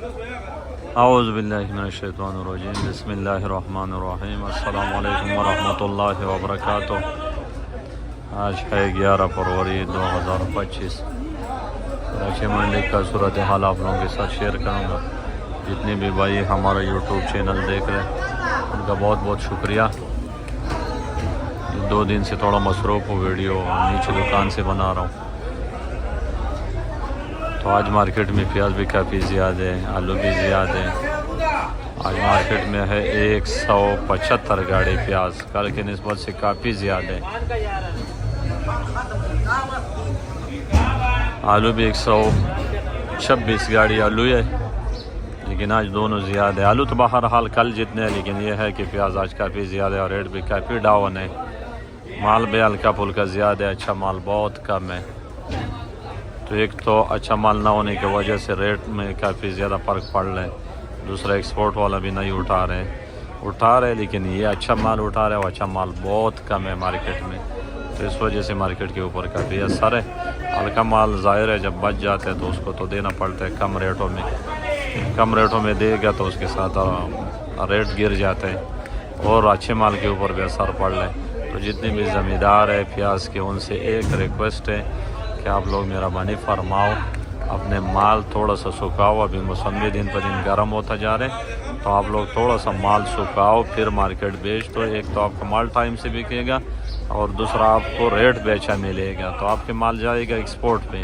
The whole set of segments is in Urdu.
اعوذ باللہ من الشیطان الرجیم، بسم اللہ الرحمن الرحیم۔ السلام علیکم ورحمۃ اللہ وبرکاتہ۔ آج ہے 11 فروری 2025۔ کراچی منڈی کا صورتحال آپ لوگوں کے ساتھ شیئر کروں گا۔ جتنے بھی بھائی ہمارا یوٹیوب چینل دیکھ رہے ہیں ان کا بہت بہت شکریہ۔ 2 دن سے تھوڑا مصروف ہوں، ویڈیو نیچے دکان سے بنا رہا ہوں۔ تو آج مارکیٹ میں پیاز بھی کافی زیادہ ہے، آلو بھی زیادہ ہے۔ آج مارکیٹ میں ہے 175 گاڑی پیاز، کل کی نسبت سے کافی زیادہ ہے۔ آلو بھی 126 گاڑی آلو ہے، لیکن آج دونوں زیادہ ہے۔ آلو تو بہرحال کل جتنے ہیں، لیکن یہ ہے کہ پیاز آج کافی زیادہ ہے اور ریٹ بھی کافی ڈاؤن ہے۔ مال بھی ہلکا پھلکا زیادہ ہے، اچھا مال بہت کم ہے۔ تو ایک تو اچھا مال نہ ہونے کی وجہ سے ریٹ میں کافی زیادہ فرق پڑ رہا ہے۔ دوسرا ایکسپورٹ والا بھی نہیں اٹھا رہے، لیکن یہ اچھا مال اٹھا رہے ہیں، وہ اچھا مال بہت کم ہے مارکیٹ میں۔ تو اس وجہ سے مارکیٹ کے اوپر کافی اثر ہے۔ ہلکا مال ظاہر ہے جب بچ جاتے ہیں تو اس کو تو دینا پڑتا ہے کم ریٹوں میں دے گا تو اس کے ساتھ ریٹ گر جاتے ہیں اور اچھے مال کے اوپر بھی اثر پڑ رہا ہے۔ تو جتنے بھی زمیندار ہیں پیاز کے، ان سے ایک ریکویسٹ ہے کہ آپ لوگ مہربانی فرماؤ اپنے مال تھوڑا سا سکھاؤ۔ ابھی موسم بھی دن پہ دن گرم ہوتا جا رہا ہے، تو آپ لوگ تھوڑا سا مال سکھاؤ پھر مارکیٹ بیچ دو۔ ایک تو آپ کا مال ٹائم سے بکے گا اور دوسرا آپ کو ریٹ بھی اچھا ملے گا۔ تو آپ کے مال جائے گا ایکسپورٹ پہ،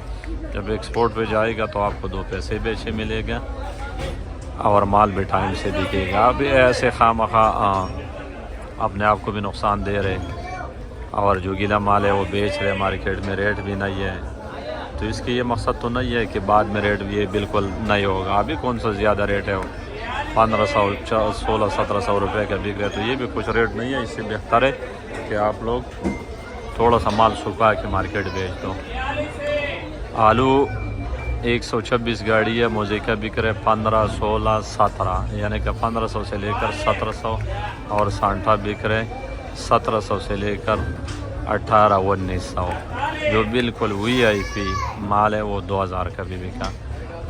جب ایکسپورٹ پہ جائے گا تو آپ کو 2 پیسے بھی اچھے ملے گا اور مال بھی ٹائم سے بکے گا۔ اب ایسے خواہ اپنے آپ کو بھی نقصان دے رہے اور جو گیلا مال ہے وہ بیچ رہے مارکیٹ میں، ریٹ بھی نہیں ہے۔ تو اس کی یہ مقصد تو نہیں ہے کہ بعد میں ریٹ بھی بالکل نہیں ہوگا۔ ابھی کون سا زیادہ ریٹ ہے، 1500 1600 1700 روپے کا بک رہا ہے، تو یہ بھی کچھ ریٹ نہیں ہے۔ اس سے بہتر ہے کہ آپ لوگ تھوڑا سا مال سکھا کے مارکیٹ بیچ دو۔ آلو 126 گاڑی ہے، موزے کا بک رہا ہے 15 16 17، یعنی کہ 1500 سے لے کر 1700، اور سانٹا بک رہے 1700 سے لے کر 18 1900۔ جو بالکل وی آئی پی مال ہے وہ 2000 کا بھی بکا۔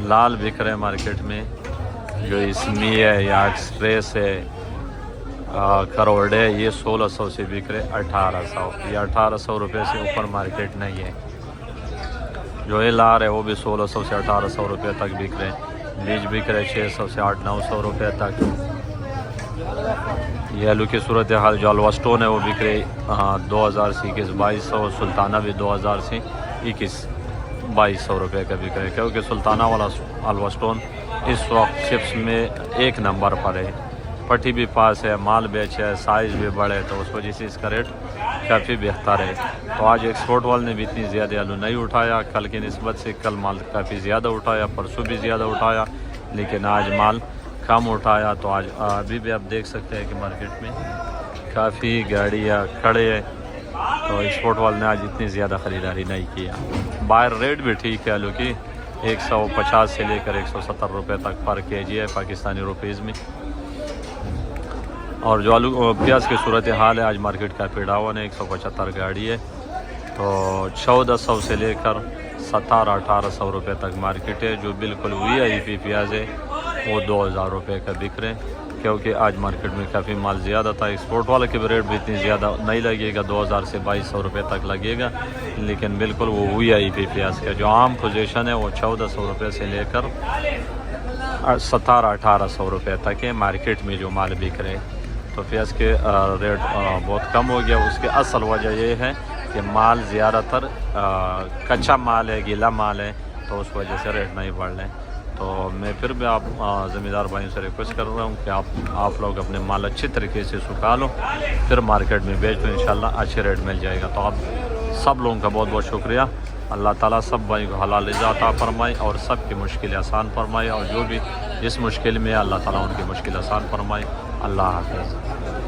لال بک رہے مارکیٹ میں، جو اسمی ہے یا ایکسپریس ہے، کروڑ ہے، یہ 1600 سے بک رہے 1800۔ یہ 1800 روپے سے اوپر مارکیٹ نہیں ہے۔ جو ہے لار ہے وہ بھی 1600 سے 1800 روپے تک بک رہے۔ بیج بک رہے 600 سے 800 900 روپے تک۔ یہ آلو کی صورتحال جو الوا سٹون ہے وہ بک رہے 2000 سے 21 2200۔ سلطانہ بھی 2000 سے 21 2200 روپے کا بک رہا ہے، کیونکہ سلطانہ والا الوا سٹون اس وقت چپس میں 1 نمبر پر ہے۔ پٹی بھی پاس ہے، مال بھی اچھا ہے، سائز بھی بڑا ہے، تو اس وجہ سے اس کا ریٹ کافی بہتر ہے۔ تو آج ایکسپورٹ والے نے بھی اتنی زیادہ آلو نہیں اٹھایا کل کی نسبت سے۔ کل مال کافی زیادہ اٹھایا، پرسوں بھی زیادہ اٹھایا، لیکن آج مال کم اٹھایا۔ تو آج ابھی بھی آپ دیکھ سکتے ہیں کہ مارکیٹ میں کافی گاڑیاں کھڑے ہیں، تو ایکسپورٹ والے نے آج اتنی زیادہ خریداری نہیں کیا۔ باہر ریٹ بھی ٹھیک ہے آلو کی، 150 سے لے کر 170 روپے تک پر کے جی ہے پاکستانی روپیز میں۔ اور جو آلو پیاز کی صورتحال ہے آج مارکیٹ کافی ڈاؤن ہے، 175 گاڑی ہے، تو 1400 سے لے کر 1700 1800 روپے تک مارکیٹ ہے۔ جو بالکل وی آئی پی پیاز ہے وہ 2000 روپے کا بک رہے، کیونکہ آج مارکیٹ میں کافی مال زیادہ تھا۔ ایکسپورٹ والے کے بھی ریٹ بھی اتنی زیادہ نہیں لگے گا، 2000 سے 2200 روپے تک لگے گا، لیکن بالکل وہ وی آئی پی پیاز کا جو عام پوزیشن ہے وہ 1400 روپے سے لے کر 1700 1800 روپے تک ہے مارکیٹ میں جو مال بک رہے۔ تو پیاز کے ریٹ بہت کم ہو گیا۔ اس کی اصل وجہ یہ ہے کہ مال زیادہ تر کچا مال ہے، گیلا مال ہے، تو اس وجہ سے ریٹ نہیں بڑھ رہے۔ تو میں پھر بھی آپ زمیندار بھائیوں سے ریکویسٹ کر رہا ہوں کہ آپ لوگ اپنے مال اچھی طریقے سے سکھا لو، پھر مارکیٹ میں بیچ دو، انشاءاللہ اچھے ریٹ مل جائے گا۔ تو آپ سب لوگوں کا بہت بہت شکریہ۔ اللہ تعالیٰ سب بھائی کو حلال رزق عطا فرمائے اور سب کی مشکل آسان فرمائے، اور جو بھی جس مشکل میں اللہ تعالیٰ ان کی مشکل آسان فرمائے۔ اللہ حافظ۔